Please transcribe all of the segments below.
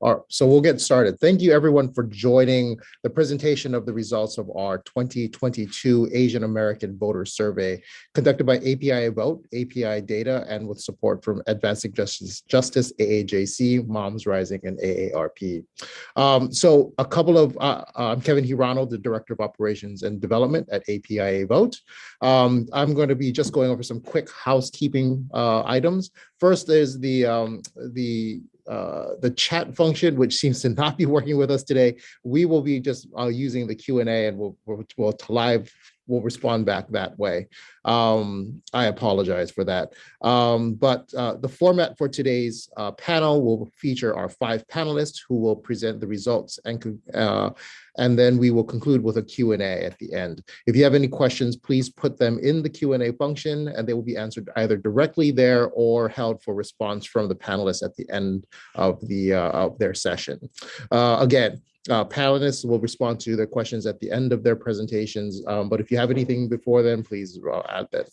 All right, so we'll get started. Thank you everyone for joining the presentation of the results of our 2022 Asian American Voter Survey conducted by API Vote, API Data, and with support from Advancing Justice, AAJC, Moms Rising, and AARP. I'm Kevin Hirano, the Director of Operations and Development at API Vote. I'm going to be just going over some quick housekeeping items. First is the chat function, which seems to not be working with us today. We will be just using the Q&A, and we'll respond back that way. I apologize for that. But the format for today's panel will feature our 5 panelists who will present the results, and then we will conclude with a Q&A at the end. If you have any questions, please put them in the Q&A function, and they will be answered either directly there or held for response from the panelists at the end of their session. Panelists will respond to their questions at the end of their presentations, but if you have anything before then, please add that.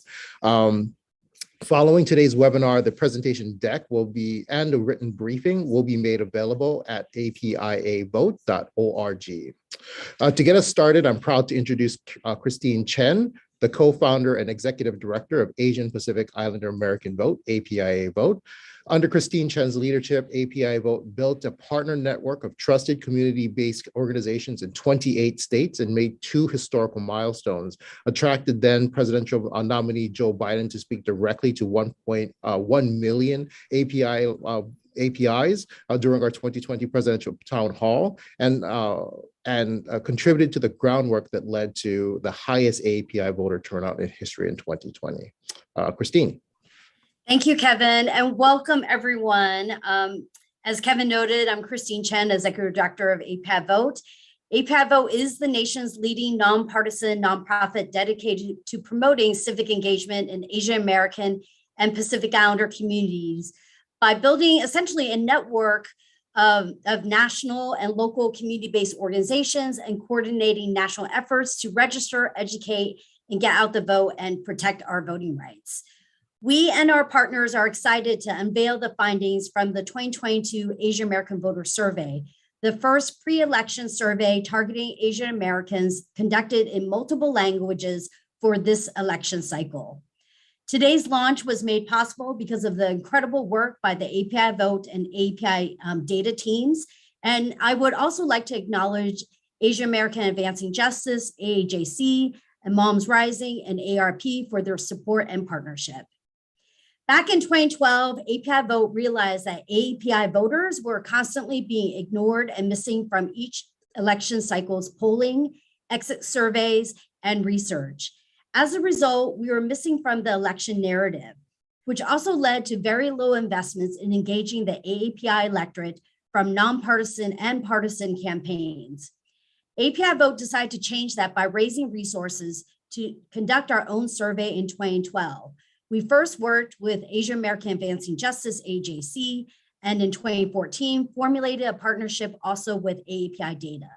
Following today's webinar, the presentation deck and a written briefing will be made available at apiavote.org. To get us started, I'm proud to introduce Christine Chen, the co-founder and executive director of Asian Pacific Islander American Vote, APIA Vote. Under Christine Chen's leadership, API Vote built a partner network of trusted community-based organizations in 28 states and made 2 historical milestones, attracted then presidential nominee Joe Biden to speak directly to 1.1 million APIs during our 2020 presidential town hall, and contributed to the groundwork that led to the highest API voter turnout in history in 2020. Christine. Thank you, Kevin, and welcome everyone. As Kevin noted, I'm Christine Chen, Executive Director of API Vote. API Vote is the nation's leading nonpartisan nonprofit dedicated to promoting civic engagement in Asian American and Pacific Islander communities by building essentially a network of national and local community-based organizations and coordinating national efforts to register, educate, and get out the vote and protect our voting rights. We and our partners are excited to unveil the findings from the 2022 Asian American Voter Survey, the first pre-election survey targeting Asian Americans conducted in multiple languages for this election cycle. Today's launch was made possible because of the incredible work by the API Vote and API Data teams. And I would also like to acknowledge Asian American Advancing Justice, AAJC, and Moms Rising, and AARP for their support and partnership. Back in 2012, API Vote realized that API voters were constantly being ignored and missing from each election cycle's polling, exit surveys, and research. As a result, we were missing from the election narrative, which also led to very low investments in engaging the AAPI electorate from nonpartisan and partisan campaigns. API Vote decided to change that by raising resources to conduct our own survey in 2012. We first worked with Asian American Advancing Justice, AJC, and in 2014, formulated a partnership also with AAPI Data.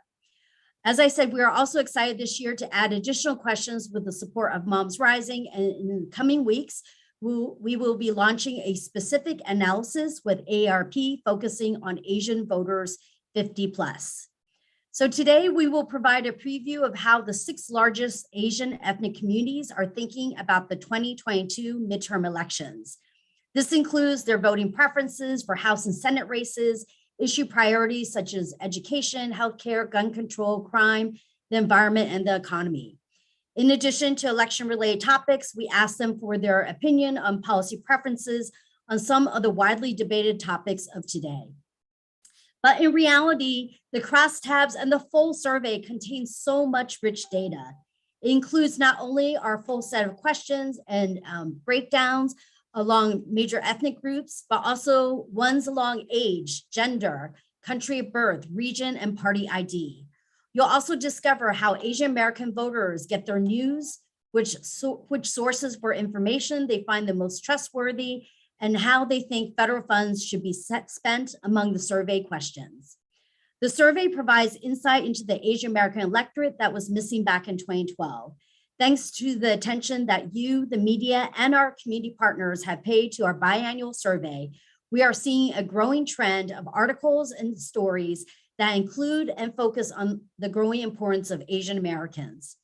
As I said, we are also excited this year to add additional questions with the support of Moms Rising, and in the coming weeks, we will be launching a specific analysis with AARP focusing on Asian voters 50 plus. So today we will provide a preview of how the 6 largest Asian ethnic communities are thinking about the 2022 midterm elections. This includes their voting preferences for House and Senate races, issue priorities such as education, healthcare, gun control, crime, the environment, and the economy. In addition to election-related topics, we asked them for their opinion on policy preferences on some of the widely debated topics of today. But in reality, the crosstabs and the full survey contains so much rich data. It includes not only our full set of questions and breakdowns along major ethnic groups, but also ones along age, gender, country of birth, region, and party ID. You'll also discover how Asian American voters get their news, which sources for information they find the most trustworthy, and how they think federal funds should be spent among the survey questions. The survey provides insight into the Asian American electorate that was missing back in 2012. Thanks to the attention that you, the media, and our community partners have paid to our biannual survey, we are seeing a growing trend of articles and stories that include and focus on the growing importance of Asian Americans.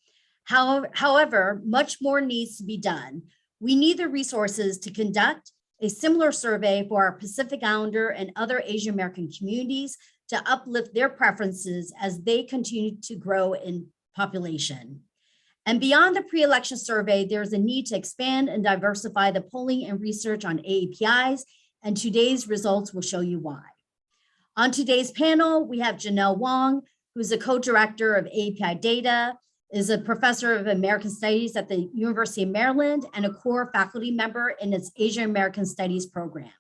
However, much more needs to be done. We need the resources to conduct a similar survey for our Pacific Islander and other Asian American communities to uplift their preferences as they continue to grow in population. And beyond the pre-election survey, there's a need to expand and diversify the polling and research on AAPIs, and today's results will show you why. On today's panel, we have Janelle Wong, who's a co-director of AAPI Data, is a professor of American Studies at the University of Maryland, and a core faculty member in its Asian American Studies program.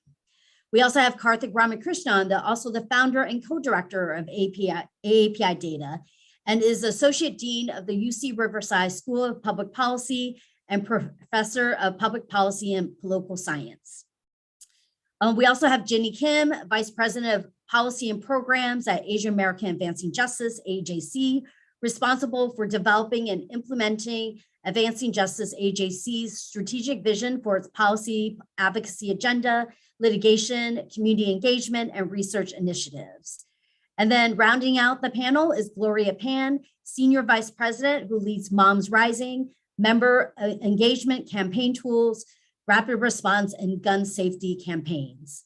We also have Karthik Ramakrishnan, also the founder and co-director of AAPI Data, and is Associate Dean of the UC Riverside School of Public Policy and Professor of Public Policy and Political Science. We also have Jenny Kim, Vice President of Policy and Programs at Asian American Advancing Justice, AJC, responsible for developing and implementing Advancing Justice AJC's strategic vision for its policy advocacy agenda, litigation, community engagement, and research initiatives. And then rounding out the panel is Gloria Pan, Senior Vice President who leads Moms Rising, Member Engagement Campaign Tools, Rapid Response, and Gun Safety Campaigns.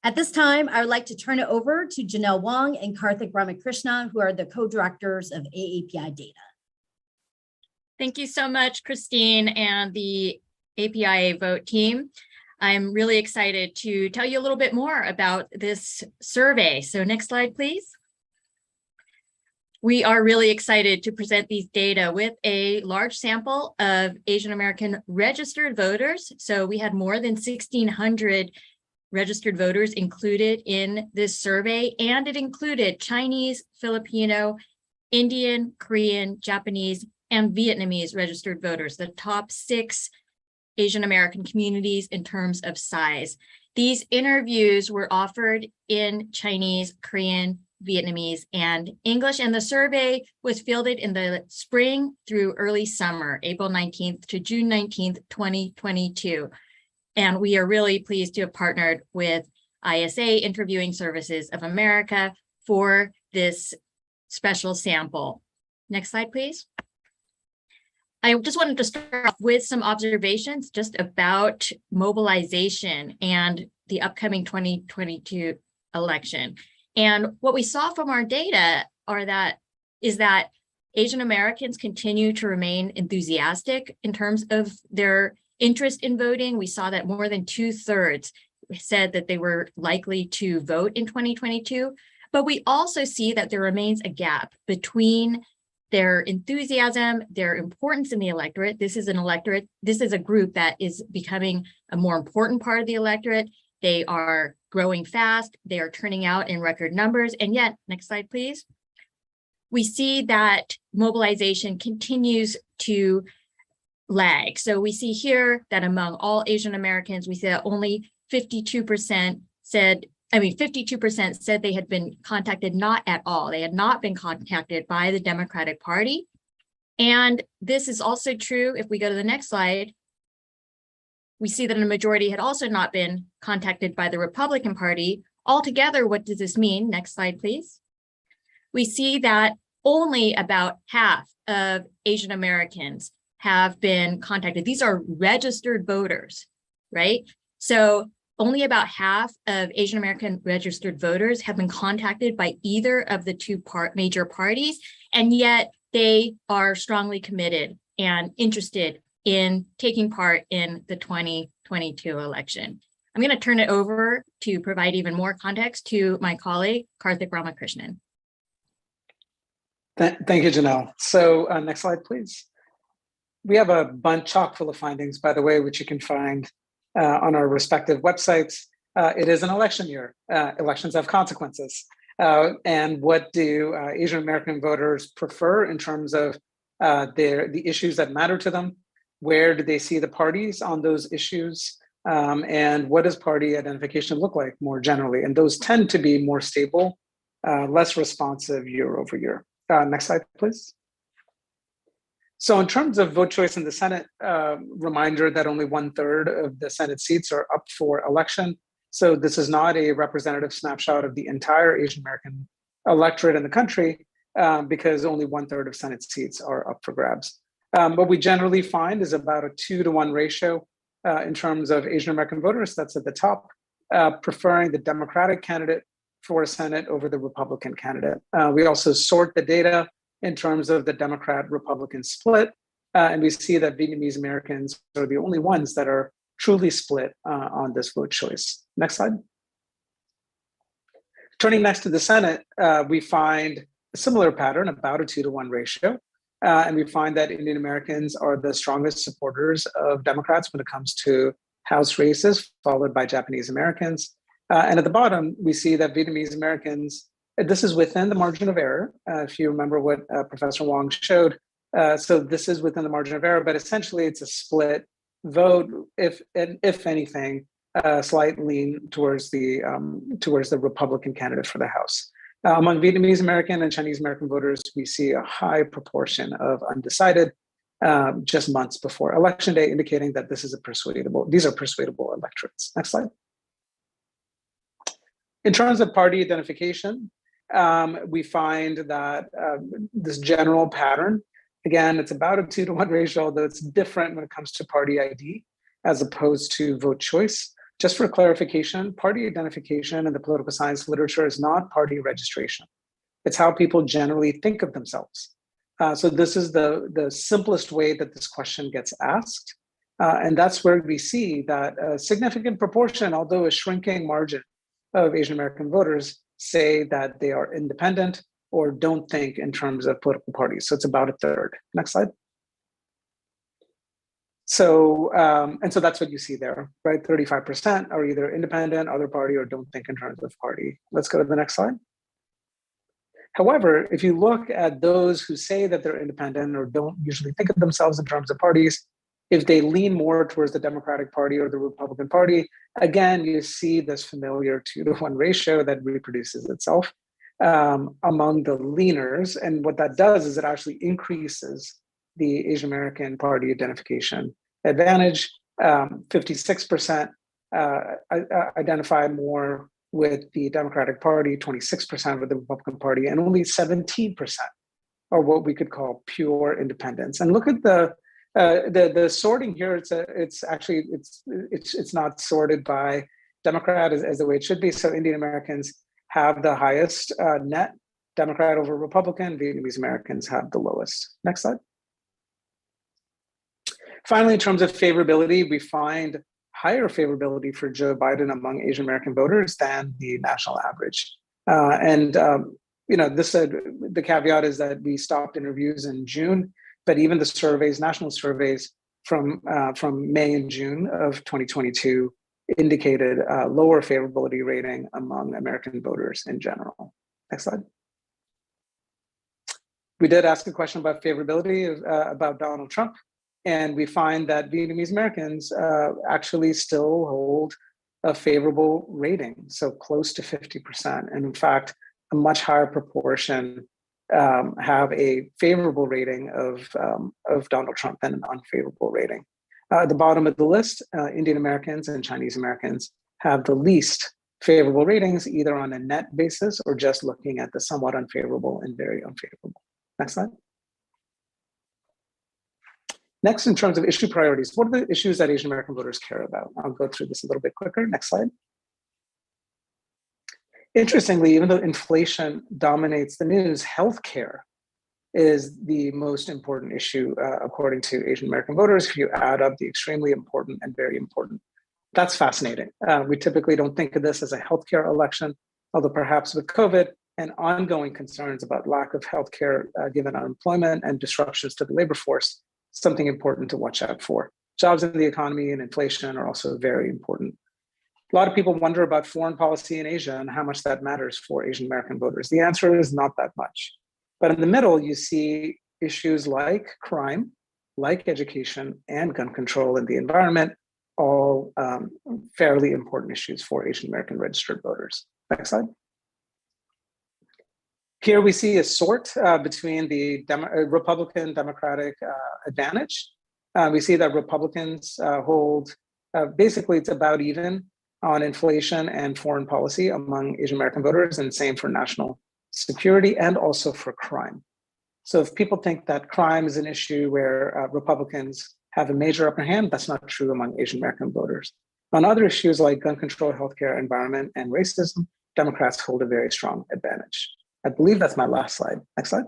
At this time, I would like to turn it over to Janelle Wong and Karthik Ramakrishnan, who are the co-directors of AAPI Data. Thank you so much, Christine and the APIA Vote team. I'm really excited to tell you a little bit more about this survey. So next slide, please. We are really excited to present these data with a large sample of Asian American registered voters. So we had more than 1,600 registered voters included in this survey, and it included Chinese, Filipino, Indian, Korean, Japanese, and Vietnamese registered voters, the top 6 Asian American communities in terms of size. These interviews were offered in Chinese, Korean, Vietnamese, and English, and the survey was fielded in the spring through early summer, April 19th to June 19th, 2022. And we are really pleased to have partnered with ISA Interviewing Services of America for this special sample. Next slide, please. I just wanted to start off with some observations just about mobilization and the upcoming 2022 election. And what we saw from our data is that Asian Americans continue to remain enthusiastic in terms of their interest in voting. We saw that more than 2/3 said that they were likely to vote in 2022, but we also see that there remains a gap between their enthusiasm, their importance in the electorate. This is a group that is becoming a more important part of the electorate. They are growing fast, they are turning out in record numbers, and yet, next slide, please. We see that mobilization continues to lag. So we see here that among all Asian Americans, we see that only 52% said they had been contacted not at all. They had not been contacted by the Democratic Party. And this is also true if we go to the next slide. We see that a majority had also not been contacted by the Republican Party. Altogether, what does this mean? Next slide, please. We see that only about half of Asian Americans have been contacted. These are registered voters, right? So only about half of Asian American registered voters have been contacted by either of the two major parties, and yet they are strongly committed and interested in taking part in the 2022 election. I'm going to turn it over to provide even more context to my colleague, Karthik Ramakrishnan. Thank you, Janelle. So next slide, please. We have a bunch chock full of findings, by the way, which you can find on our respective websites. It is an election year. Elections have consequences. And what do Asian American voters prefer in terms of the issues that matter to them? Where do they see the parties on those issues? And what does party identification look like more generally? And those tend to be more stable, less responsive year over year. Next slide, please. So in terms of vote choice in the Senate, reminder that only 1/3 of the Senate seats are up for election. So this is not a representative snapshot of the entire Asian American electorate in the country, because only 1/3 of Senate seats are up for grabs. What we generally find is about a 2-to-1 ratio in terms of Asian American voters, that's at the top, preferring the Democratic candidate for Senate over the Republican candidate. We also sort the data in terms of the Democrat-Republican split, and we see that Vietnamese Americans are the only ones that are truly split on this vote choice. Next slide. Turning next to the Senate, we find a similar pattern, about a 2-to-1 ratio. And we find that Indian Americans are the strongest supporters of Democrats when it comes to House races, followed by Japanese Americans. And at the bottom, we see that Vietnamese Americans, this is within the margin of error, if you remember what Professor Wong showed. So this is within the margin of error, but essentially it's a split vote, if anything, slight lean towards the Republican candidate for the House. Among Vietnamese American and Chinese American voters, we see a high proportion of undecided just months before Election Day, indicating that these are persuadable electorates. Next slide. In terms of party identification, we find that this general pattern, again, it's about a 2-to-1 ratio, although it's different when it comes to party ID as opposed to vote choice. Just for clarification, party identification in the political science literature is not party registration. It's how people generally think of themselves. So this is the simplest way that this question gets asked. And that's where we see that a significant proportion, although a shrinking margin, of Asian American voters say that they are independent or don't think in terms of political parties. So it's about a third. Next slide. So, and so that's what you see there, right? 35% are either independent, other party, or don't think in terms of party. Let's go to the next slide. However, if you look at those who say that they're independent or don't usually think of themselves in terms of parties, if they lean more towards the Democratic Party or the Republican Party, again, you see this familiar 2-to-1 ratio that reproduces itself among the leaners. And what that does is it actually increases the Asian American Party identification advantage. 56% identify more with the Democratic Party, 26% with the Republican Party, and only 17% are what we could call pure independents. And look at the sorting here. It's not sorted by Democrat as the way it should be. So Indian Americans have the highest net Democrat over Republican. Vietnamese Americans have the lowest. Next slide. Finally, in terms of favorability, we find higher favorability for Joe Biden among Asian American voters than the national average. The caveat is that we stopped interviews in June, but even the surveys, national surveys from May and June of 2022 indicated a lower favorability rating among American voters in general. Next slide. We did ask a question about favorability about Donald Trump, and we find that Vietnamese Americans actually still hold a favorable rating, so close to 50%. And in fact, a much higher proportion have a favorable rating of Donald Trump than an unfavorable rating. At the bottom of the list, Indian Americans and Chinese Americans have the least favorable ratings, either on a net basis or just looking at the somewhat unfavorable and very unfavorable. Next slide. Next, in terms of issue priorities, what are the issues that Asian American voters care about? I'll go through this a little bit quicker. Next slide. Interestingly, even though inflation dominates the news, healthcare is the most important issue, according to Asian American voters. If you add up the extremely important and very important, that's fascinating. We typically don't think of this as a healthcare election, although perhaps with COVID and ongoing concerns about lack of healthcare given unemployment and disruptions to the labor force, something important to watch out for. Jobs in the economy and inflation are also very important. A lot of people wonder about foreign policy in Asia and how much that matters for Asian American voters. The answer is not that much. But in the middle, you see issues like crime, like education, and gun control and the environment, all fairly important issues for Asian American registered voters. Next slide. Here we see a sort between the Republican Democratic advantage. We see that Republicans hold, basically it's about even on inflation and foreign policy among Asian American voters, and same for national security and also for crime. So if people think that crime is an issue where Republicans have a major upper hand, that's not true among Asian American voters. On other issues like gun control, healthcare, environment, and racism, Democrats hold a very strong advantage. I believe that's my last slide. Next slide.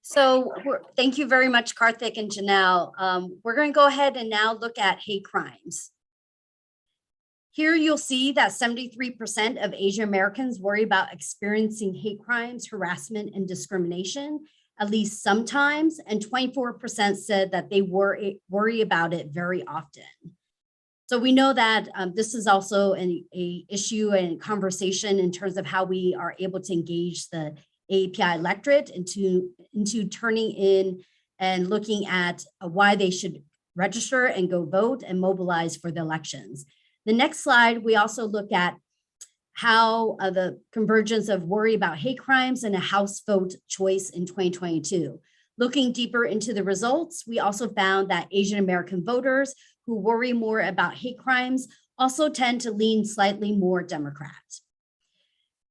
So thank you very much, Karthik and Janelle. We're going to go ahead and now look at hate crimes. Here you'll see that 73% of Asian Americans worry about experiencing hate crimes, harassment, and discrimination, at least sometimes, and 24% said that they worry about it very often. So we know that this is also an issue and conversation in terms of how we are able to engage the AAPI electorate into turning in and looking at why they should register and go vote and mobilize for the elections. The next slide, we also look at how the convergence of worry about hate crimes and a House vote choice in 2022. Looking deeper into the results, we also found that Asian American voters who worry more about hate crimes also tend to lean slightly more Democrat.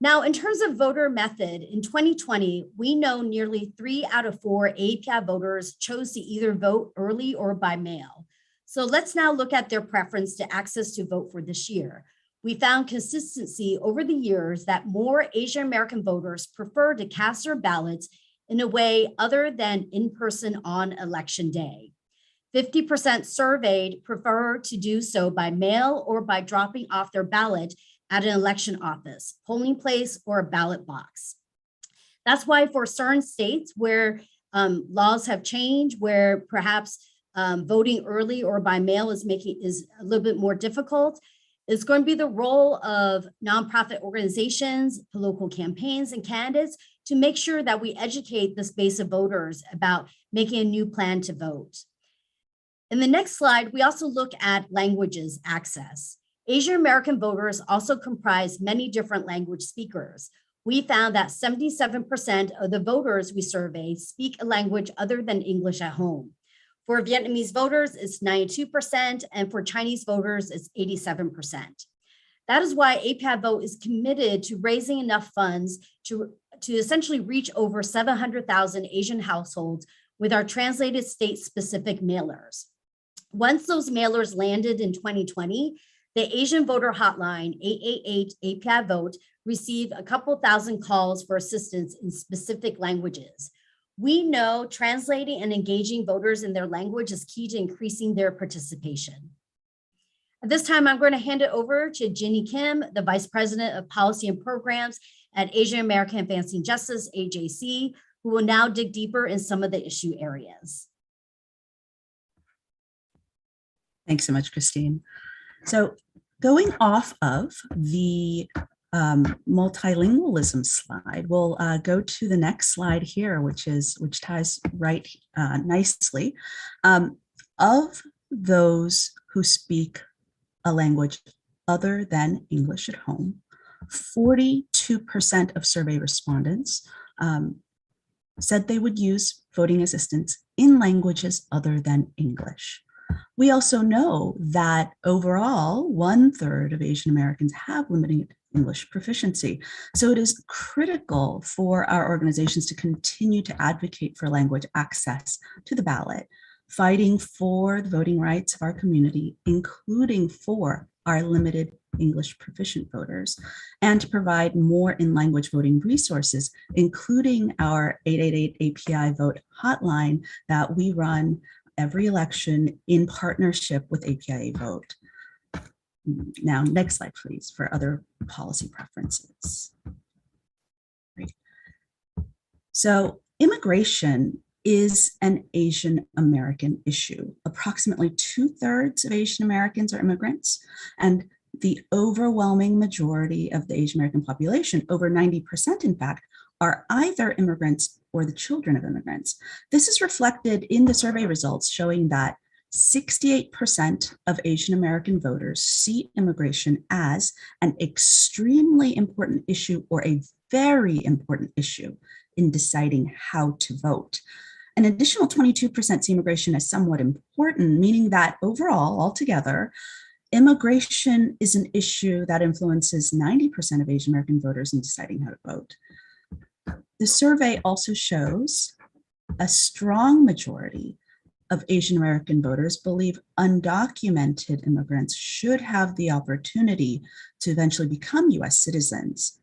Now, in terms of voter method, in 2020, we know nearly 3 out of 4 AAPI voters chose to either vote early or by mail. So let's now look at their preference to access to vote for this year. We found consistency over the years that more Asian American voters prefer to cast their ballots in a way other than in person on election day. 50% surveyed prefer to do so by mail or by dropping off their ballot at an election office, polling place, or a ballot box. That's why for certain states where laws have changed, where perhaps voting early or by mail is a little bit more difficult, it's going to be the role of nonprofit organizations, political campaigns, and candidates to make sure that we educate this base of voters about making a new plan to vote. In the next slide, we also look at languages access. Asian American voters also comprise many different language speakers. We found that 77% of the voters we surveyed speak a language other than English at home. For Vietnamese voters, it's 92%, and for Chinese voters, it's 87%. That is why AAPI Vote is committed to raising enough funds to essentially reach over 700,000 Asian households with our translated state-specific mailers. Once those mailers landed in 2020, the Asian voter hotline, 888 AAPI Vote, received a couple thousand calls for assistance in specific languages. We know translating and engaging voters in their language is key to increasing their participation. At this time, I'm going to hand it over to Ginny Kim, the Vice President of Policy and Programs at Asian American Advancing Justice, AJC, who will now dig deeper in some of the issue areas. Thanks so much, Christine. So going off of the multilingualism slide, we'll go to the next slide here, which ties right nicely. Of those who speak a language other than English at home, 42% of survey respondents said they would use voting assistance in languages other than English. We also know that overall, 1/3 of Asian Americans have limited English proficiency. So it is critical for our organizations to continue to advocate for language access to the ballot, fighting for the voting rights of our community, including for our limited English proficient voters, and to provide more in-language voting resources, including our 888 AAPI Vote hotline that we run every election in partnership with APIA Vote. Now, next slide, please, for other policy preferences. Great. So immigration is an Asian American issue. Approximately 2/3 of Asian Americans are immigrants, and the overwhelming majority of the Asian American population, over 90% in fact, are either immigrants or the children of immigrants. This is reflected in the survey results showing that 68% of Asian American voters see immigration as an extremely important issue or a very important issue in deciding how to vote. An additional 22% see immigration as somewhat important, meaning that overall, altogether, Immigration is an issue that influences 90% of Asian American voters in deciding how to vote. The survey also shows a strong majority of Asian American voters believe undocumented immigrants should have the opportunity to eventually become US citizens,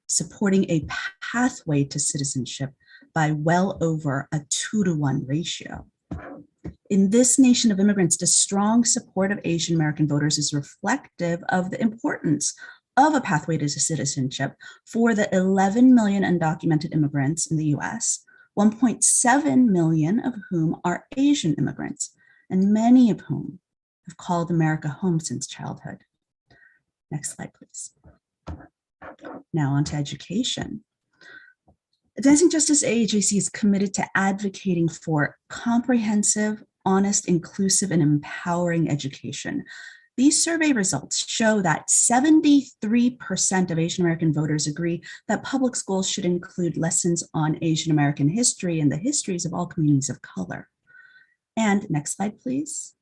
supporting a pathway to citizenship by well over a 2-to-1 ratio. In this nation of immigrants, the strong support of Asian American voters is reflective of the importance of a pathway to citizenship for the 11 million undocumented immigrants in the US, 1.7 million of whom are Asian immigrants, and many of whom have called America home since childhood. Next slide, please. Now on to education. Advancing Justice AAJC is committed to advocating for comprehensive, honest, inclusive, and empowering education. These survey results show that 73% of Asian American voters agree that public schools should include lessons on Asian American history and the histories of all communities of color. And next slide, please.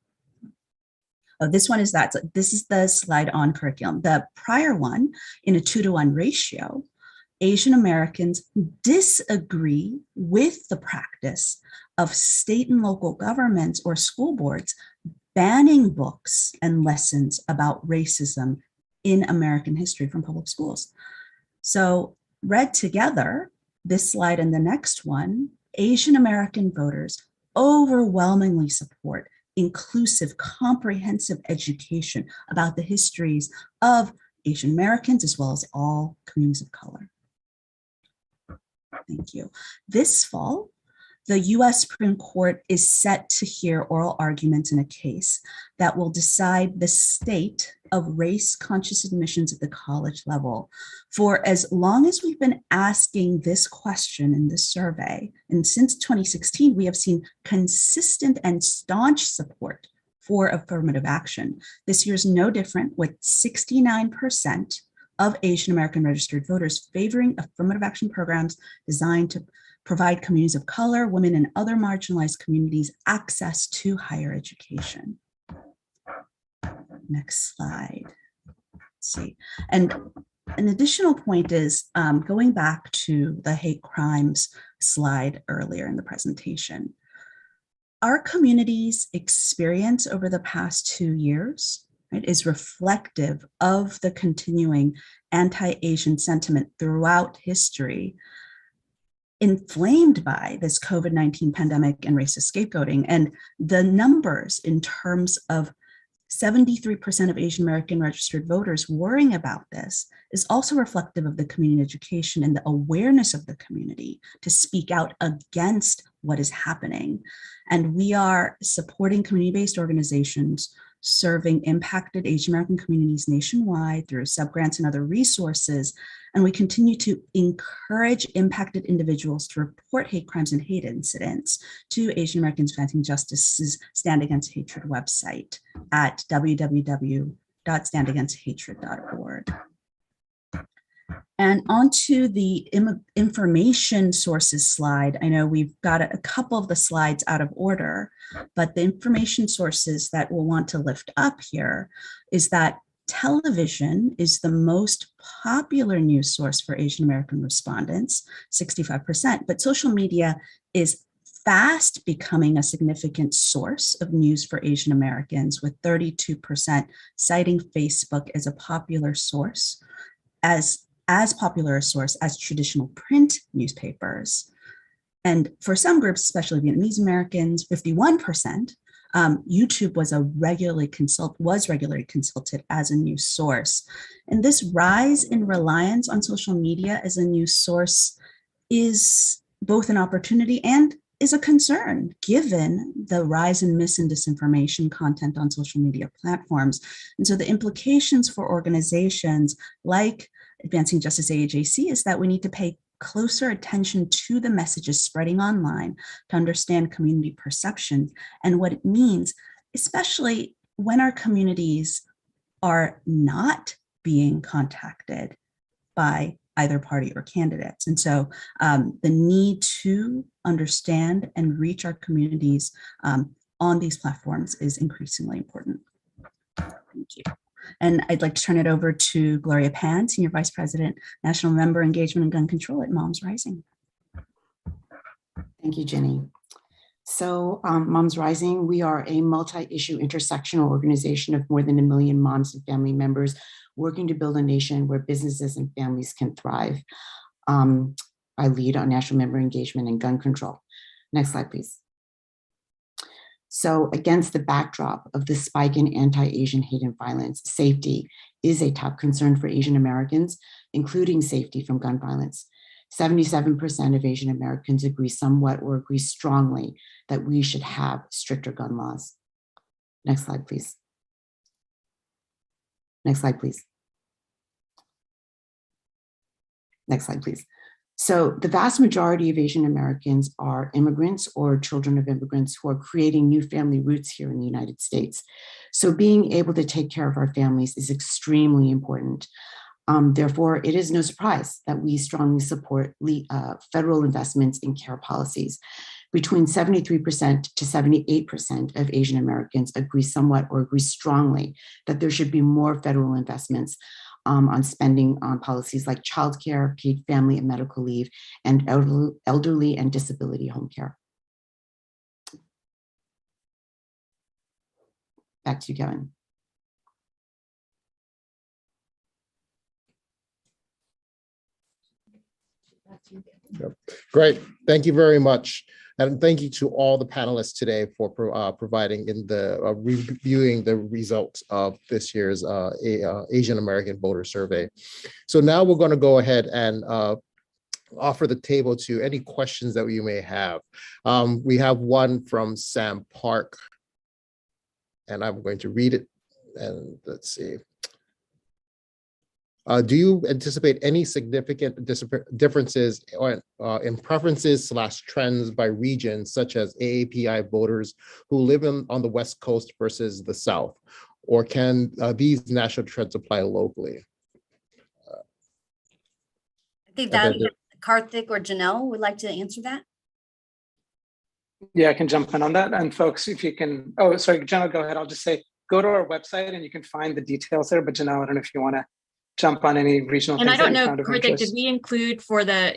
Oh, this one is that. So this is the slide on curriculum. The prior one, in a 2-to-1 ratio, Asian Americans disagree with the practice of state and local governments or school boards banning books and lessons about racism in American history from public schools. So read together, this slide and the next one, Asian American voters overwhelmingly support inclusive, comprehensive education about the histories of Asian Americans as well as all communities of color. Thank you. This fall, the US Supreme Court is set to hear oral arguments in a case that will decide the state of race-conscious admissions at the college level. For as long as we've been asking this question in this survey, and since 2016, we have seen consistent and staunch support for affirmative action. This year is no different, with 69% of Asian American registered voters favoring affirmative action programs designed to provide communities of color, women, and other marginalized communities access to higher education. Next slide. Let's see. And an additional point is going back to the hate crimes slide earlier in the presentation. Our community's experience over the past 2 years, right, is reflective of the continuing anti-Asian sentiment throughout history, inflamed by this COVID-19 pandemic and racist scapegoating. And the numbers in terms of 73% of Asian American registered voters worrying about this is also reflective of the community education and the awareness of the community to speak out against what is happening. And we are supporting community-based organizations serving impacted Asian American communities nationwide through subgrants and other resources. And we continue to encourage impacted individuals to report hate crimes and hate incidents to Asian Americans Advancing Justice's Stand Against Hatred website at www.standagainsthatred.org. And onto the information sources slide. I know we've got a couple of the slides out of order, but the information sources that we'll want to lift up here is that television is the most popular news source for Asian American respondents, 65%, but social media is fast becoming a significant source of news for Asian Americans, with 32% citing Facebook as a popular source, as popular a source as traditional print newspapers. And for some groups, especially Vietnamese Americans, 51%, YouTube was regularly consulted as a news source. And this rise in reliance on social media as a news source is both an opportunity and is a concern, given the rise in mis and disinformation content on social media platforms. And so the implications for organizations like Advancing Justice AAJC is that we need to pay closer attention to the messages spreading online to understand community perception and what it means, especially when our communities are not being contacted by either party or candidates. And so the need to understand and reach our communities on these platforms is increasingly important. Thank you. And I'd like to turn it over to Gloria Pan, Senior Vice President, National Member Engagement and Gun Control at Moms Rising. Thank you, Jenny. So Moms Rising, we are a multi-issue intersectional organization of more than 1 million moms and family members working to build a nation where businesses and families can thrive. I lead on national member engagement and gun control. Next slide, please. So against the backdrop of the spike in anti-Asian hate and violence, safety is a top concern for Asian Americans, including safety from gun violence. 77% of Asian Americans agree somewhat or agree strongly that we should have stricter gun laws. Next slide, please. Next slide, please. Next slide, please. So the vast majority of Asian Americans are immigrants or children of immigrants who are creating new family roots here in the United States. So being able to take care of our families is extremely important. Therefore, it is no surprise that we strongly support federal investments in care policies. Between 73% to 78% of Asian Americans agree somewhat or agree strongly that there should be more federal investments on spending on policies like childcare, paid family and medical leave, and elderly and disability home care. Back to you, Kevin. Yep. Great. Thank you very much. And thank you to all the panelists today for providing in the reviewing the results of this year's Asian American Voter Survey. So now we're going to go ahead and offer the table to any questions that you may have. We have one from Sam Park, and I'm going to read it. And let's see. Do you anticipate any significant differences in preferences / trends by region, such as AAPI voters who live on the West Coast versus the South? Or can these national trends apply locally? I think that Karthik or Janelle would like to answer that. Yeah, I can jump in on that. And folks, if you can, oh, sorry, Janelle, go ahead. I'll just say, go to our website and you can find the details there. But Janelle, I don't know if you want to jump on any regional and things. I don't know, Karthik, did we include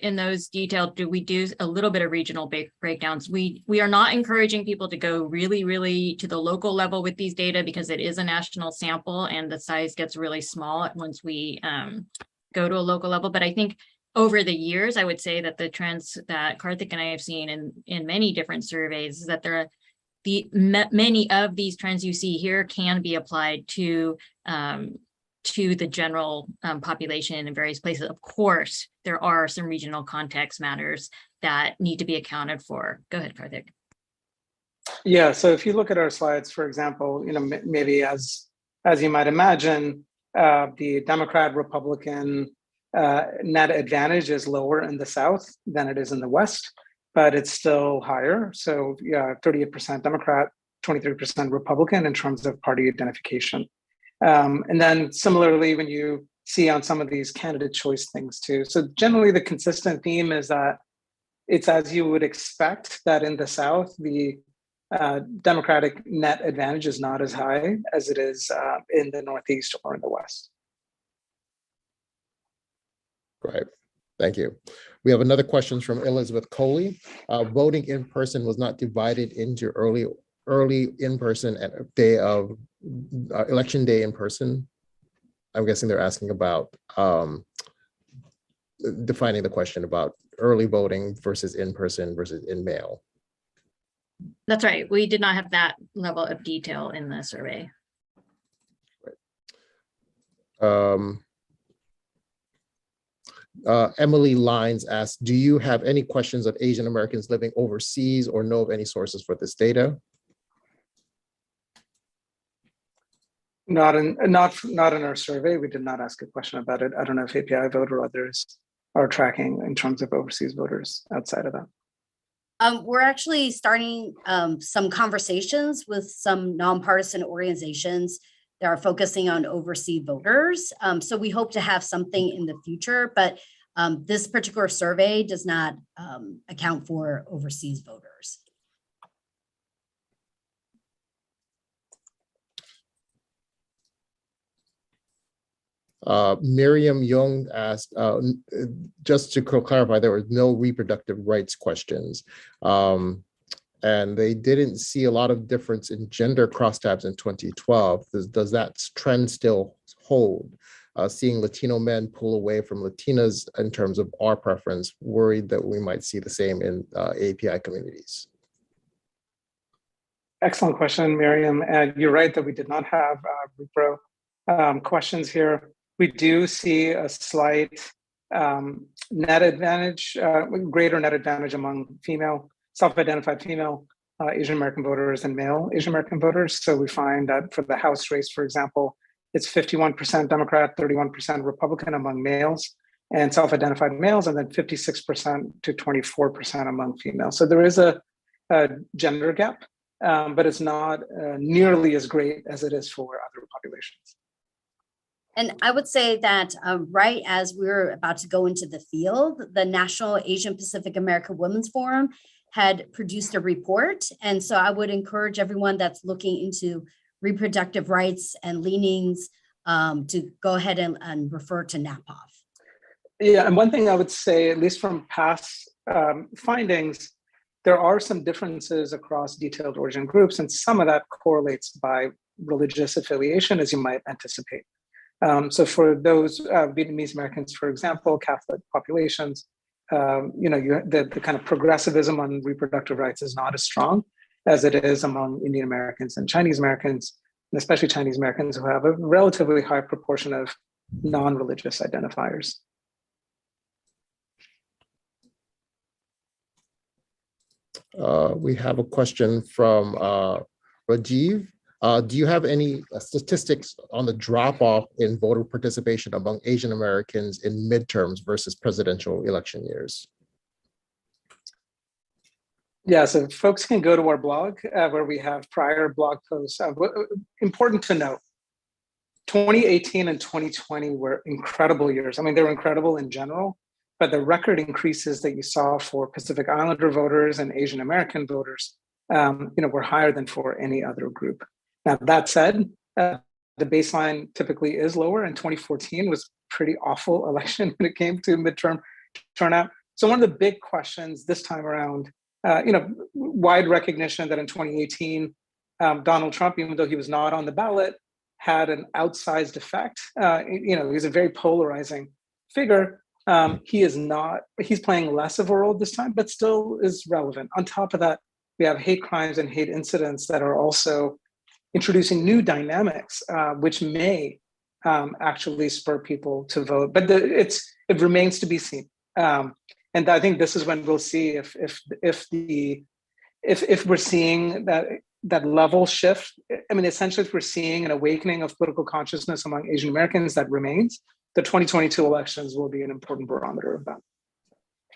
in those details, do we do a little bit of regional breakdowns? We are not encouraging people to go really to the local level with these data because it is a national sample and the size gets really small once we go to a local level. But I think over the years, I would say that the trends that Karthik and I have seen in many different surveys is that many of these trends you see here can be applied to the general population in various places. Of course, there are some regional context matters that need to be accounted for. Go ahead, Karthik. Yeah, so if you look at our slides, for example, maybe as you might imagine, the Democrat-Republican net advantage is lower in the South than it is in the West, but it's still higher. So yeah, 38% Democrat, 23% Republican in terms of party identification. And then similarly, when you see on some of these candidate choice things too. So generally the consistent theme is that it's as you would expect that in the South, the Democratic net advantage is not as high as it is in the Northeast or in the West. Great. Thank you. We have another question from Elizabeth Coley. Voting in person was not divided into early in person and day of election day in person. I'm guessing they're asking about defining the question about early voting versus in person versus in mail. That's right. We did not have that level of detail in the survey. Right. Emily Lines asks, do you have any questions of Asian Americans living overseas or know of any sources for this data? Not in our survey. We did not ask a question about it. I don't know if API Vote or others are tracking in terms of overseas voters outside of that. We're actually starting some conversations with some nonpartisan organizations that are focusing on overseas voters. So we hope to have something in the future, but this particular survey does not account for overseas voters. Miriam Young asked, just to clarify, there were no reproductive rights questions. And they didn't see a lot of difference in gender crosstabs in 2012. Does that trend still hold? Seeing Latino men pull away from Latinas in terms of our preference, worried that we might see the same in API communities. Excellent question, Miriam. And you're right that we did not have repro questions here. We do see a slight net advantage, greater net advantage among female, self-identified female Asian American voters and male Asian American voters. So we find that for the House race, for example, it's 51% Democrat, 31% Republican among males and self-identified males, and then 56% to 24% among females. So there is a gender gap, but it's not nearly as great as it is for other populations. And I would say that right as we're about to go into the field, the National Asian Pacific America Women's Forum had produced a report. And so I would encourage everyone that's looking into reproductive rights and leanings to go ahead and refer to NAPOF. Yeah, and one thing I would say, at least from past findings, there are some differences across detailed origin groups, and some of that correlates by religious affiliation, as you might anticipate. So for those Vietnamese Americans, for example, Catholic populations, the kind of progressivism on reproductive rights is not as strong as it is among Indian Americans and Chinese Americans, and especially Chinese Americans who have a relatively high proportion of non-religious identifiers. We have a question from Rajiv. Do you have any statistics on the drop-off in voter participation among Asian Americans in midterms versus presidential election years? Yeah, so folks can go to our blog where we have prior blog posts. Important to note, 2018 and 2020 were incredible years. I mean, they were incredible in general, but the record increases that you saw for Pacific Islander voters and Asian American voters, were higher than for any other group. Now, that said, the baseline typically is lower, and 2014 was a pretty awful election when it came to midterm turnout. So one of the big questions this time around, wide recognition that in 2018, Donald Trump, even though he was not on the ballot, had an outsized effect. He's a very polarizing figure. He's playing less of a role this time, but still is relevant. On top of that, we have hate crimes and hate incidents that are also introducing new dynamics, which may actually spur people to vote. But it remains to be seen. And I think this is when we'll see if we're seeing that level shift. I mean, essentially, if we're seeing an awakening of political consciousness among Asian Americans that remains, the 2022 elections will be an important barometer of that.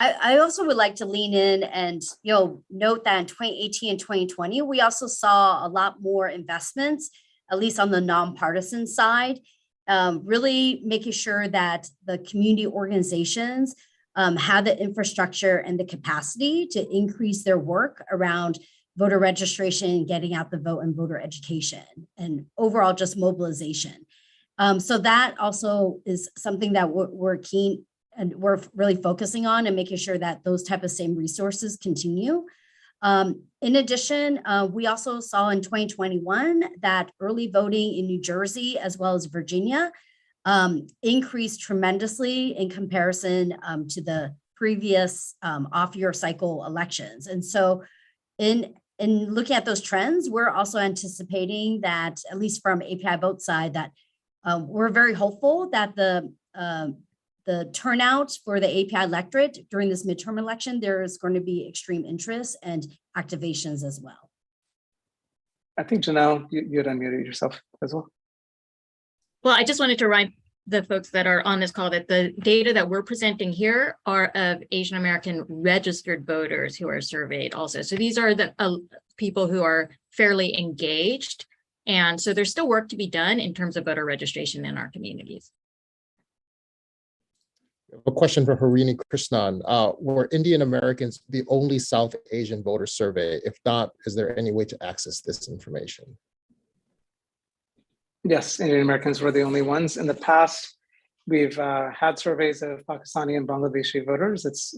I also would like to lean in and note that in 2018 and 2020, we also saw a lot more investments, at least on the nonpartisan side, really making sure that the community organizations have the infrastructure and the capacity to increase their work around voter registration, getting out the vote, and voter education, and overall just mobilization. So that also is something that we're keen and we're really focusing on, and making sure that those type of same resources continue. In addition, we also saw in 2021 that early voting in New Jersey as well as Virginia increased tremendously in comparison to the previous off-year cycle elections. And so in looking at those trends, we're also anticipating that, at least from API Vote side, that we're very hopeful that the turnout for the API electorate during this midterm election, there is going to be extreme interest and activations as well. I think, Janelle, you had unmuted yourself as well. Well, I just wanted to remind the folks that are on this call that the data that we're presenting here are of Asian American registered voters who are surveyed also. So these are the people who are fairly engaged. And so there's still work to be done in terms of voter registration in our communities. A question for Harini Krishnan. Were Indian Americans the only South Asian voter survey? If not, is there any way to access this information? Yes, Indian Americans were the only ones. In the past, We've had surveys of Pakistani and Bangladeshi voters. It's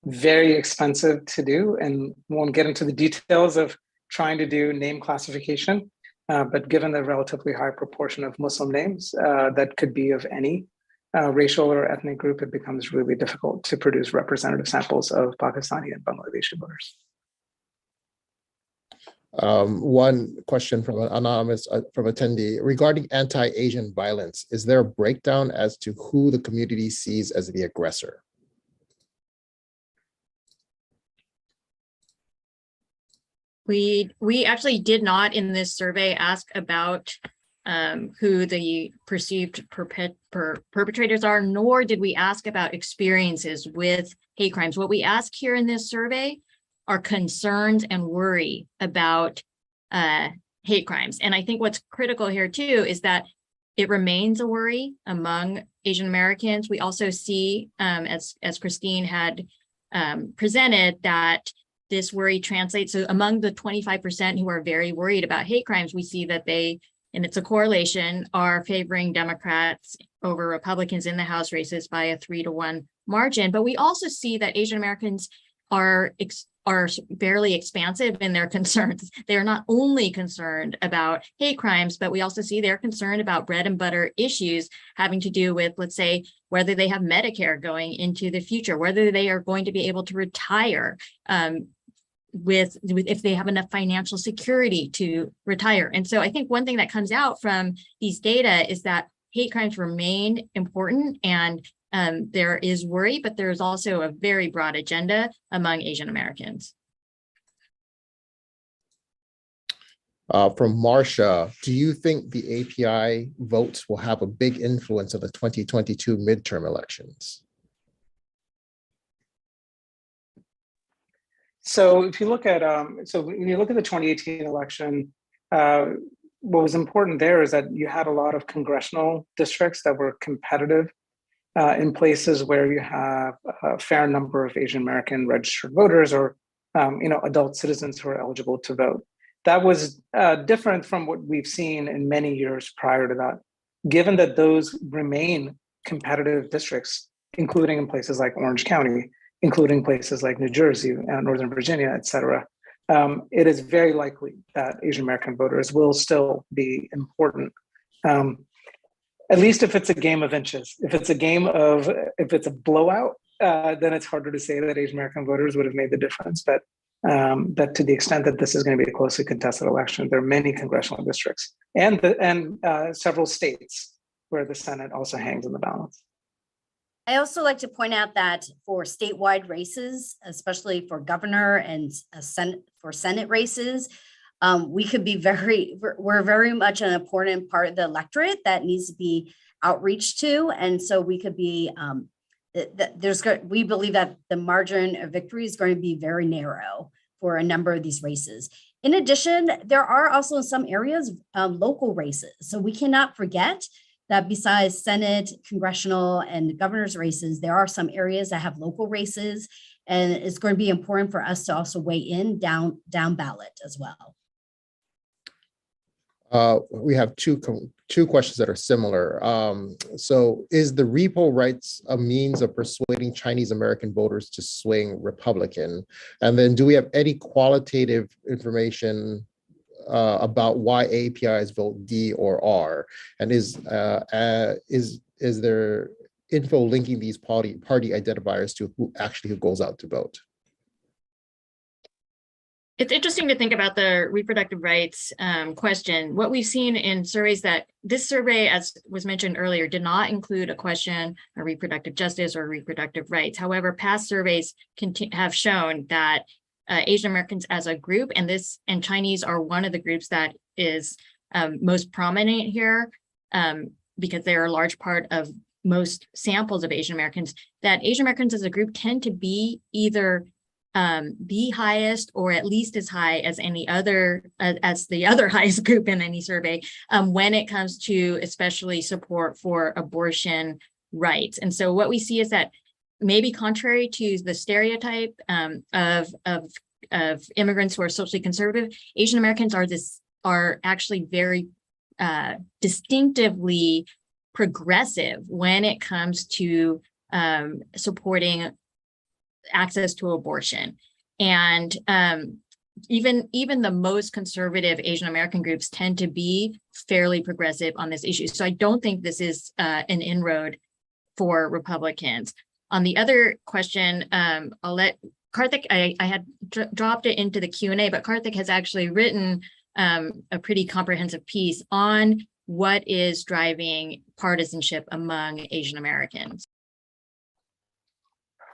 very expensive to do, and won't get into the details of trying to do name classification. But given the relatively high proportion of Muslim names that could be of any racial or ethnic group, it becomes really difficult to produce representative samples of Pakistani and Bangladeshi voters. One question from an anonymous from attendee regarding anti-Asian violence. Is there a breakdown as to who the community sees as the aggressor? We actually did not in this survey ask about who the perceived perpetrators are, nor did we ask about experiences with hate crimes. What we ask here in this survey are concerns and worry about hate crimes. And I think what's critical here too is that it remains a worry among Asian Americans. We also see, as Christine had presented, that this worry translates. So among the 25% who are very worried about hate crimes, we see that they, and it's a correlation, are favoring Democrats over Republicans in the House races by a 3-to-1 margin. But we also see that Asian Americans are fairly expansive in their concerns. They are not only concerned about hate crimes, but we also see they're concerned about bread and butter issues having to do with, let's say, whether they have Medicare going into the future, whether they are going to be able to retire, with if they have enough financial security to retire. And so I think one thing that comes out from these data is that hate crimes remain important, and there is worry, but there's also a very broad agenda among Asian Americans. From Marcia, do you think the API votes will have a big influence of the 2022 midterm elections? So if you look at, so when you look at the 2018 election, what was important there is that you had a lot of congressional districts that were competitive in places where you have a fair number of Asian American registered voters or adult citizens who are eligible to vote. That was different from what we've seen in many years prior to that, given that those remain competitive districts, including in places like Orange County, including places like New Jersey, Northern Virginia, et cetera. It is very likely that Asian American voters will still be important, at least if it's a game of inches. If it's a blowout, then it's harder to say that Asian American voters would have made the difference. But that to the extent that this is going to be a closely contested election, there are many congressional districts and several states where the Senate also hangs in the balance. I also like to point out that for statewide races, especially for governor and Senate races, we could be we're very much an important part of the electorate that needs to be outreach to. And so we could be, we believe that the margin of victory is going to be very narrow for a number of these races. In addition, there are also in some areas local races. So we cannot forget that besides Senate, congressional, and governor's races, there are some areas that have local races, and it's going to be important for us to also weigh in down ballot as well. We have two questions that are similar. So is the repo rights a means of persuading Chinese American voters to swing Republican? And then do we have any qualitative information about why APIs vote D or R? And is there info linking these party identifiers to who goes out to vote? It's interesting to think about the reproductive rights question. What we've seen in surveys that this survey, as was mentioned earlier, did not include a question on reproductive justice or reproductive rights. However, past surveys have shown that Asian Americans as a group, and Chinese are one of the groups that is most prominent here because they're a large part of most samples of Asian Americans, that Asian Americans as a group tend to be either the highest or at least as high as as the other highest group in any survey when it comes to especially support for abortion rights. And so what we see is that maybe contrary to the stereotype of immigrants who are socially conservative, Asian Americans are actually very distinctively progressive when it comes to supporting access to abortion. And even the most conservative Asian American groups tend to be fairly progressive on this issue. So I don't think this is an inroad for Republicans. On the other question, I'll let Karthik, I had dropped it into the Q&A, but Karthik has actually written a pretty comprehensive piece on what is driving partisanship among Asian Americans.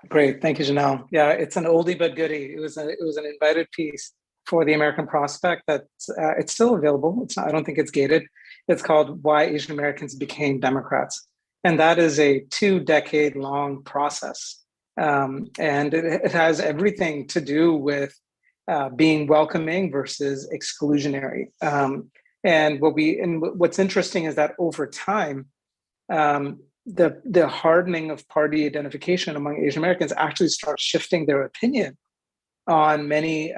Great, thank you, Janelle. Yeah, it's an oldie but goodie. It was an invited piece for the American Prospect that it's still available. I don't think it's gated. It's called "Why Asian Americans Became Democrats," and that is a 2-decade-long process, and it has everything to do with being welcoming versus exclusionary. And what's interesting is that over time, the hardening of party identification among Asian Americans actually starts shifting their opinion on many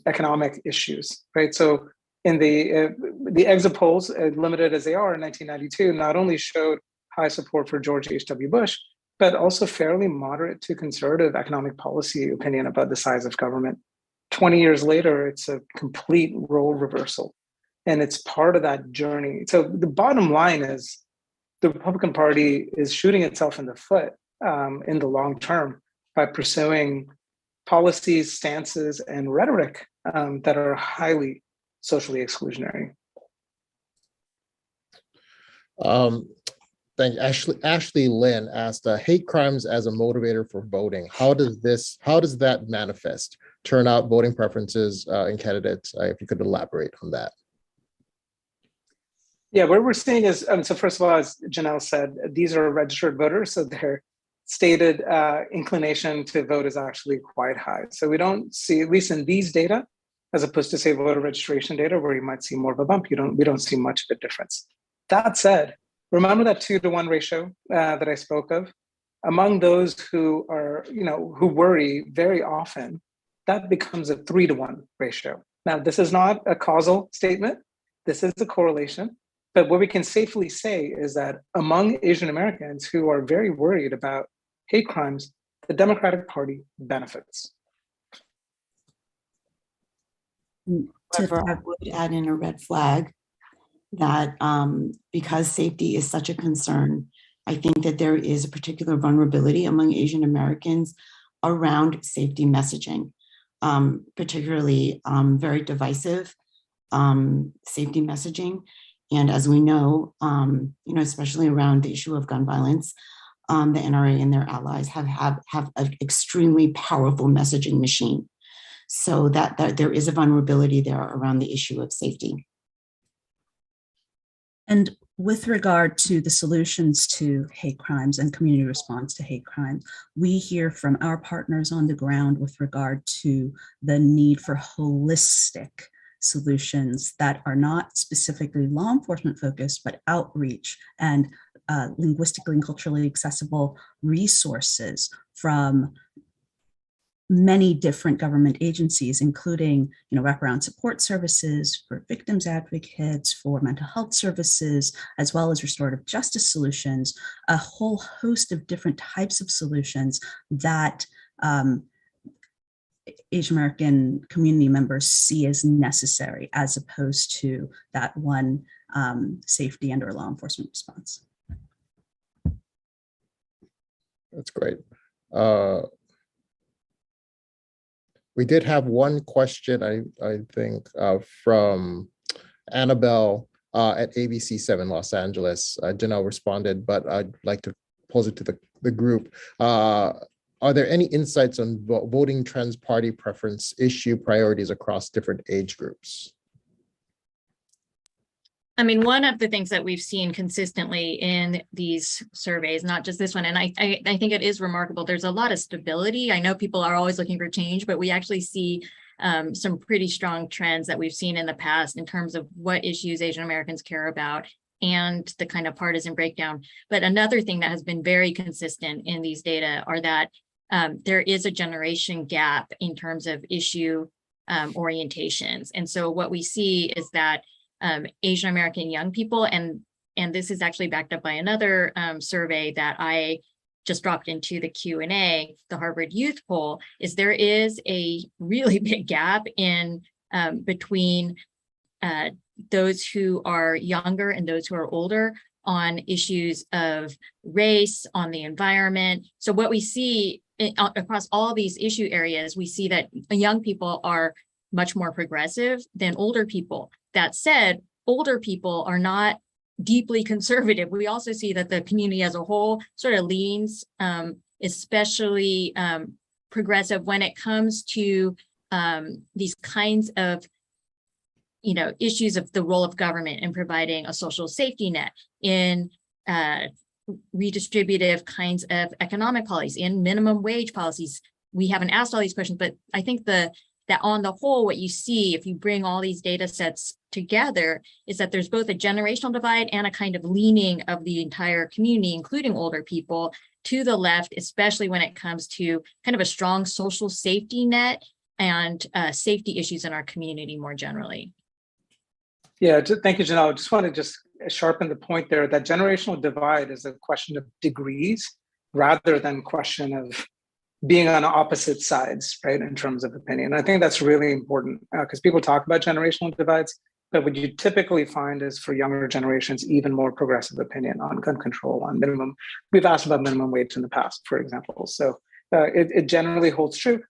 economic issues, right? So in the exit polls, limited as they are in 1992, not only showed high support for George H.W. Bush, but also fairly moderate to conservative economic policy opinion about the size of government. 20 years later, it's a complete role reversal. And it's part of that journey. So the bottom line is the Republican Party is shooting itself in the foot in the long term by pursuing policies, stances, and rhetoric that are highly socially exclusionary. Thank you. Ashley Lynn asked, hate crimes as a motivator for voting. How does that manifest? Turnout, voting preferences in candidates, if you could elaborate on that. Yeah, what we're seeing is, so first of all, as Janelle said, these are registered voters, so their stated inclination to vote is actually quite high. So we don't see, at least in these data, as opposed to say voter registration data, where you might see more of a bump, we don't see much of a difference. That said, remember that 2-to-1 ratio that I spoke of? Among those who are, who worry very often, that becomes a 3-to-1 ratio. Now, this is not a causal statement. This is a correlation. But what we can safely say is that among Asian Americans who are very worried about hate crimes, the Democratic Party benefits. However, I would add in a red flag that because safety is such a concern, I think that there is a particular vulnerability among Asian Americans around safety messaging, particularly very divisive safety messaging. And as we know, especially around the issue of gun violence, the NRA and their allies have an extremely powerful messaging machine. So that there is a vulnerability there around the issue of safety. And with regard to the solutions to hate crimes and community response to hate crimes, we hear from our partners on the ground with regard to the need for holistic solutions that are not specifically law enforcement focused, but outreach and linguistically and culturally accessible resources from many different government agencies, including wraparound support services for victims advocates, for mental health services, as well as restorative justice solutions, a whole host of different types of solutions that Asian American community members see as necessary, as opposed to that one safety and or law enforcement response. That's great. We did have one question, I think, from Annabelle at ABC 7 Los Angeles. Janelle responded, but I'd like to pose it to the group. Are there any insights on voting trends, party preference, issue priorities across different age groups? I mean, one of the things that we've seen consistently in these surveys, not just this one, and I think it is remarkable, there's a lot of stability. I know people are always looking for change, but we actually see some pretty strong trends that we've seen in the past in terms of what issues Asian Americans care about and the kind of partisan breakdown. But another thing that has been very consistent in these data are that there is a generation gap in terms of issue orientations. And so what we see is that Asian American young people, and and this is actually backed up by another survey that I just dropped into the Q&A, the Harvard Youth Poll, is there is a really big gap in between those who are younger and those who are older on issues of race, on the environment. So what we see across all these issue areas, we see that young people are much more progressive than older people. That said, older people are not deeply conservative. We also see that the community as a whole sort of leans, especially progressive when it comes to these kinds of issues of the role of government in providing a social safety net, in redistributive kinds of economic policies, in minimum wage policies. We haven't asked all these questions, but I think that on the whole, what you see if you bring all these data sets together is that there's both a generational divide and a kind of leaning of the entire community, including older people, to the left, especially when it comes to kind of a strong social safety net and safety issues in our community more generally. Yeah, thank you, Janelle. I just want to sharpen the point there that generational divide is a question of degrees rather than question of being on opposite sides, right, in terms of opinion. I think that's really important because people talk about generational divides, but what you typically find is for younger generations, even more progressive opinion on gun control, on minimum. We've asked about minimum wage in the past, for example. So it generally holds true.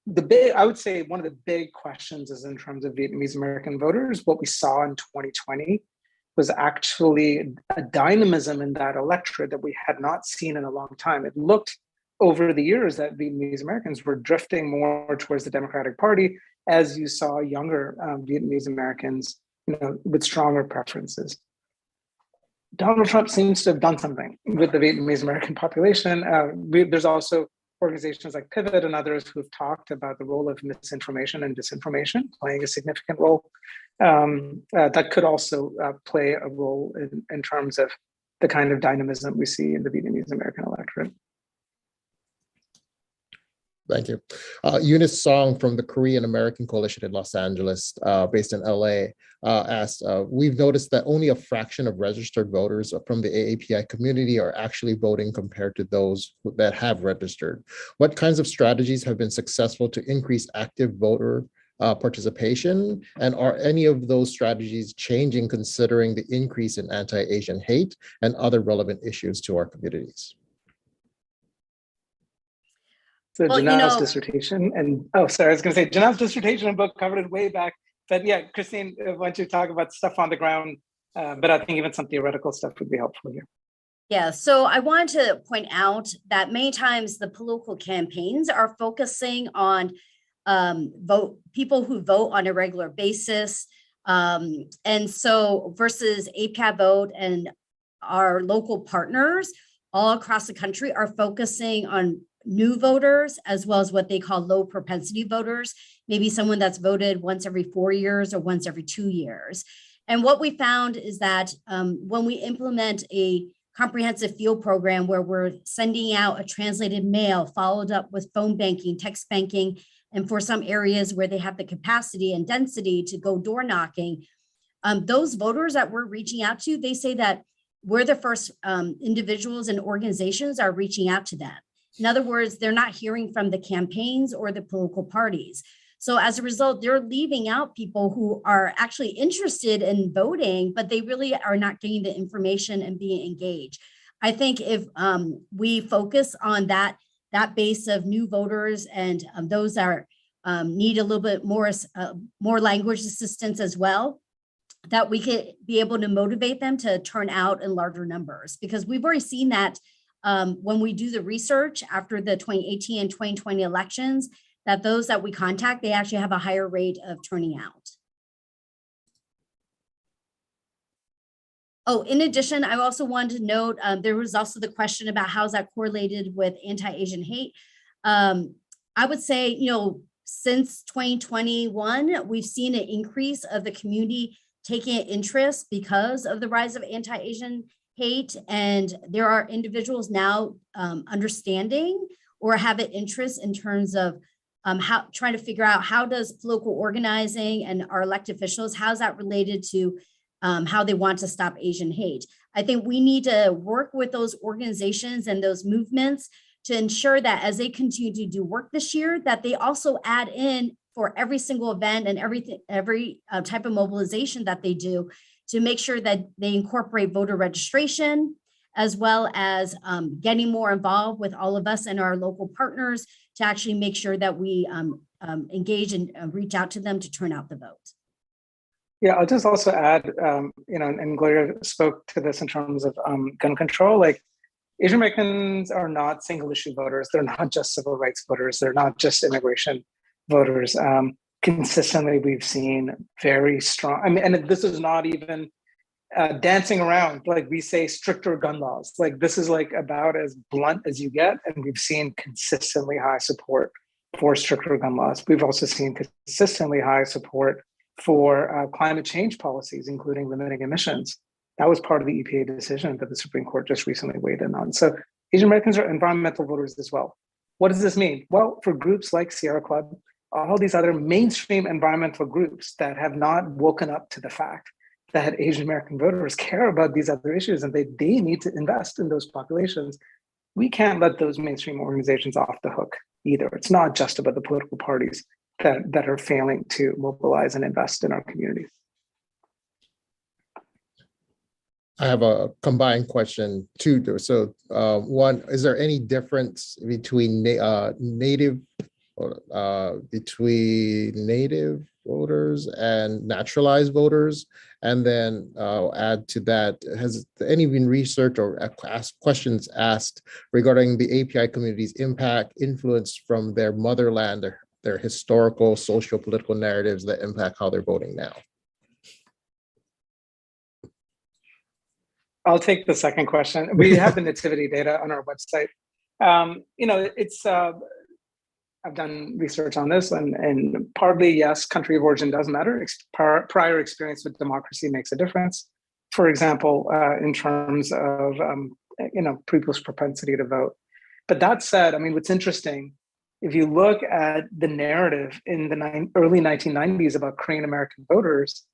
I would say one of the big questions is in terms of Vietnamese American voters. What we saw in 2020 was actually a dynamism in that electorate that we had not seen in a long time. It looked over the years that Vietnamese Americans were drifting more towards the Democratic Party as you saw younger Vietnamese Americans, with stronger preferences. Donald Trump seems to have done something with the Vietnamese American population. There's also organizations like Pivot and others who have talked about the role of misinformation and disinformation playing a significant role. That could also play a role in terms of the kind of dynamism we see in the Vietnamese American electorate. Thank you. Eunice Song from the Korean American Coalition in Los Angeles, based in LA, asked, we've noticed that only a fraction of registered voters from the AAPI community are actually voting compared to those that have registered. What kinds of strategies have been successful to increase active voter participation? And are any of those strategies changing considering the increase in anti-Asian hate and other relevant issues to our communities? So Janelle's dissertation I was going to say Janelle's dissertation and book covered it way back. But yeah, Christine, why don't you talk about stuff on the ground? But I think even some theoretical stuff would be helpful here. Yeah, so I want to point out that many times the political campaigns are focusing on people who vote on a regular basis. And so versus AAPI Vote and our local partners all across the country are focusing on new voters, as well as what they call low propensity voters, maybe someone that's voted once every 4 years or once every 2 years. And what we found is that when we implement a comprehensive field program where we're sending out a translated mail followed up with phone banking, text banking, and for some areas where they have the capacity and density to go door knocking, those voters that we're reaching out to, they say that we're the first individuals and organizations are reaching out to them. In other words, they're not hearing from the campaigns or the political parties. So as a result, they're leaving out people who are actually interested in voting, but they really are not getting the information and being engaged. I think if we focus on that base of new voters and those that need a little bit more language assistance as well, that we could be able to motivate them to turn out in larger numbers, because we've already seen that when we do the research after the 2018 and 2020 elections, that those that we contact, they actually have a higher rate of turning out. Oh, in addition, I also wanted to note, there was also the question about how's that correlated with anti-Asian hate. I would say, since 2021, we've seen an increase of the community taking an interest because of the rise of anti-Asian hate. And there are individuals now understanding or have an interest in terms of trying to figure out how does political organizing and our elected officials, how's that related to how they want to stop Asian hate. I think we need to work with those organizations and those movements to ensure that as they continue to do work this year, that they also add in for every single event and every type of mobilization that they do, to make sure that they incorporate voter registration, as well as getting more involved with all of us and our local partners to actually make sure that we engage and reach out to them to turn out the vote. Yeah, I'll just also add, and Gloria spoke to this in terms of gun control. Like, Asian Americans are not single issue voters. They're not just civil rights voters. They're not just immigration voters. Consistently, we've seen very strong, and this is not even dancing around, like we say, stricter gun laws. Like, this is like about as blunt as you get. And we've seen consistently high support for stricter gun laws. We've also seen consistently high support for climate change policies, including limiting emissions. That was part of the EPA decision that the Supreme Court just recently weighed in on. So Asian Americans are environmental voters as well. What does this mean? Well, for groups like Sierra Club, all these other mainstream environmental groups that have not woken up to the fact that Asian American voters care about these other issues and they need to invest in those populations, we can't let those mainstream organizations off the hook either. It's not just about the political parties that are failing to mobilize and invest in our communities. I have a combined question too. So one, is there any difference between native voters and naturalized voters? And then add to that, has any been research or questions asked regarding the API community's impact, influence from their motherland, their historical, social, political narratives that impact how they're voting now? I'll take the second question. We have the nativity data on our website. I've done research on this, and partly, yes, country of origin does matter. Prior experience with democracy makes a difference. For example, in terms of people's propensity to vote. But that said, what's interesting, if you look at the narrative in the early 1990s about Korean American voters,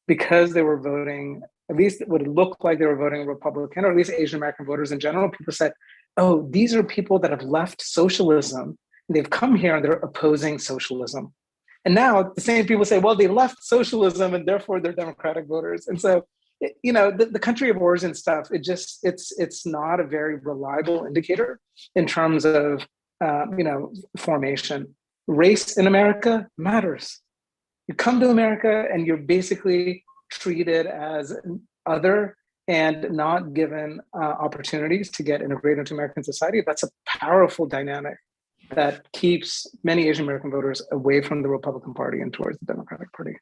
because they were voting, at least it would look like they were voting Republican, or at least Asian American voters in general, people said, oh, these are people that have left socialism. They've come here and they're opposing socialism. And now the same people say, well, they left socialism and therefore they're Democratic voters. And so, the country of origin stuff, it's not a very reliable indicator in terms of, formation. Race in America matters. You come to America and you're basically treated as other and not given opportunities to get integrated into American society. That's a powerful dynamic that keeps many Asian American voters away from the Republican Party and towards the Democratic Party.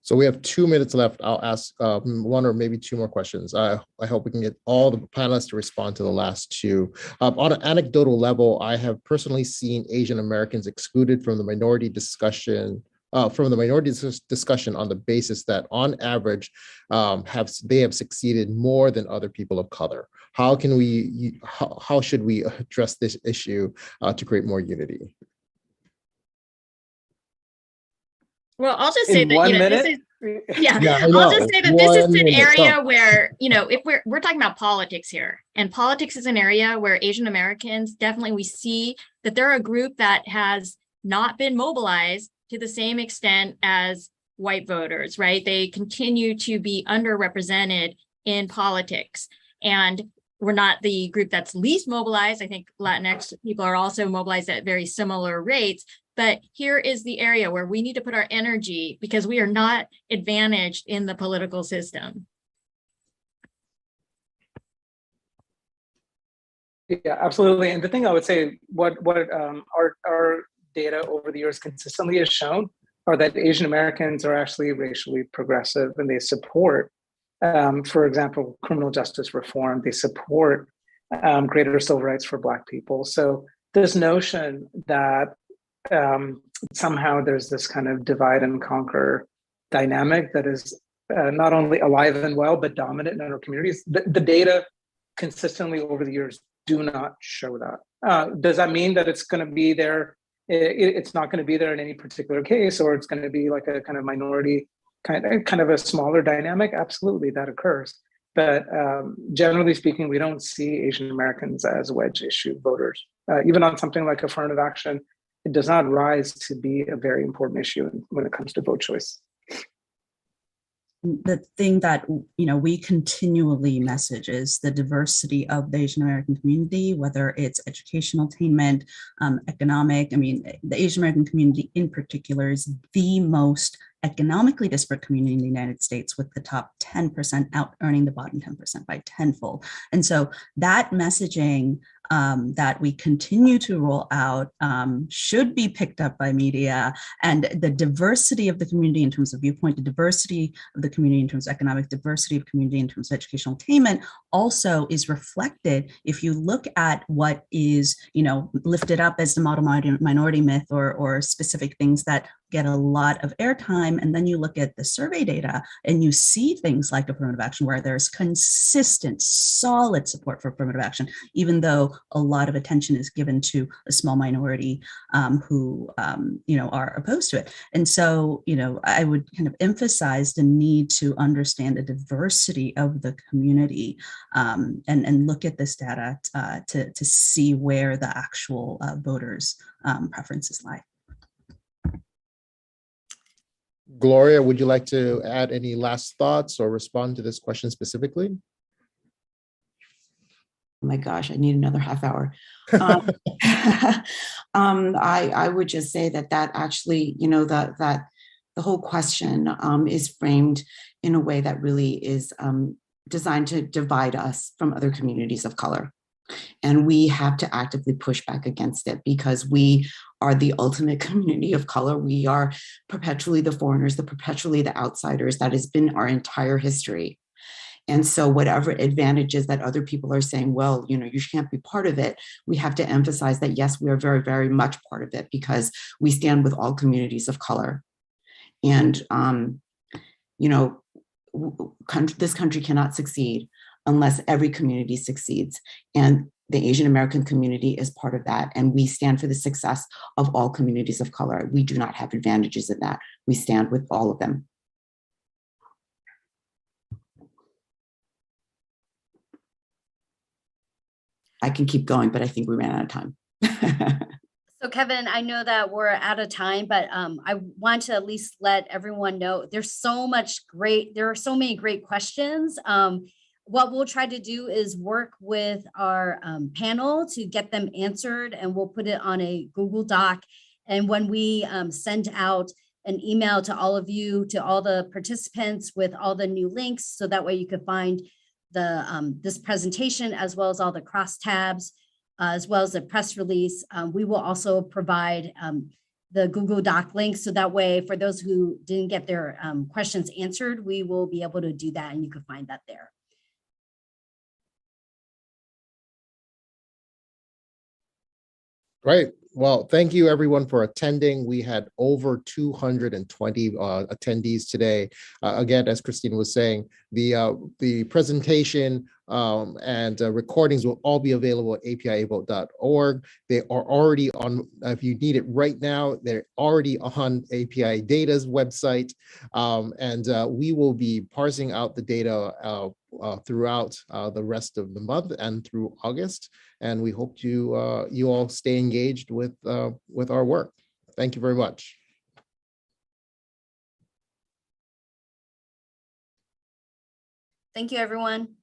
So we have 2 minutes left. I'll ask one or maybe two more questions. I hope we can get all the panelists to respond to the last two. On an anecdotal level, I have personally seen Asian Americans excluded from the minority discussion on the basis that on average, they have succeeded more than other people of color. How should we address this issue to create more unity? Well, I'll just say that, I'll just say that this is an area where, if we're talking about politics here, and politics is an area where Asian Americans, definitely we see that they're a group that has not been mobilized to the same extent as white voters, right? They continue to be underrepresented in politics. And we're not the group that's least mobilized. I think Latinx people are also mobilized at very similar rates. But here is the area where we need to put our energy because we are not advantaged in the political system. Yeah, absolutely. And the thing I would say, what our data over the years consistently has shown are that Asian Americans are actually racially progressive and they support, for example, criminal justice reform. They support greater civil rights for Black people. So this notion that somehow there's this kind of divide and conquer dynamic that is not only alive and well, but dominant in our communities. The data consistently over the years do not show that. Does that mean that it's going to be there? It's not going to be there in any particular case, or it's going to be like a kind of minority kind of a smaller dynamic, absolutely that occurs. But generally speaking, we don't see Asian Americans as wedge issue voters. Even on something like affirmative action, it does not rise to be a very important issue when it comes to vote choice. The thing that we continually message is the diversity of the Asian American community, whether it's educational attainment, economic. I mean, the Asian American community in particular is the most economically disparate community in the United States, with the top 10% out earning the bottom 10% by tenfold. And so that messaging that we continue to roll out should be picked up by media, and the diversity of the community in terms of viewpoint, the diversity of the community in terms of economic diversity of community in terms of educational attainment also is reflected if you look at what is lifted up as the model minority myth or specific things that get a lot of airtime, and then you look at the survey data and you see things like affirmative action where there's consistent, solid support for affirmative action, even though a lot of attention is given to a small minority who are opposed to it. And so I would kind of emphasize the need to understand the diversity of the community and look at this data to see where the actual voters' preferences lie. Gloria, would you like to add any last thoughts or respond to this question specifically? Oh my gosh, I need another half hour. I would just say that actually, that the whole question is framed in a way that really is designed to divide us from other communities of color. And we have to actively push back against it because we are the ultimate community of color. We are perpetually the foreigners, perpetually the outsiders. That has been our entire history. And so whatever advantages that other people are saying, well, you can't be part of it, we have to emphasize that, yes, we are very, very much part of it because we stand with all communities of color. And, this country cannot succeed unless every community succeeds. And the Asian American community is part of that. And we stand for the success of all communities of color. We do not have advantages in that. We stand with all of them. I can keep going, but I think we ran out of time. So Kevin, I know that we're out of time, but I want to at least let everyone know there are so many great questions. What we'll try to do is work with our panel to get them answered, and we'll put it on a Google Doc. And when we send out an email to all of you, to all the participants with all the new links, so that way you can find this presentation as well as all the crosstabs, as well as the press release. We will also provide the Google Doc link, so that way for those who didn't get their questions answered, we will be able to do that, and you can find that there. Great. Well, thank you everyone for attending. We had over 220 attendees today. Again, as Christine was saying, the presentation and recordings will all be available at apiavote.org. They are already on, if you need it right now, they're already on API Data's website. We will be parsing out the data throughout the rest of the month and through August. And we hope you all stay engaged with our work. Thank you very much. Thank you, everyone.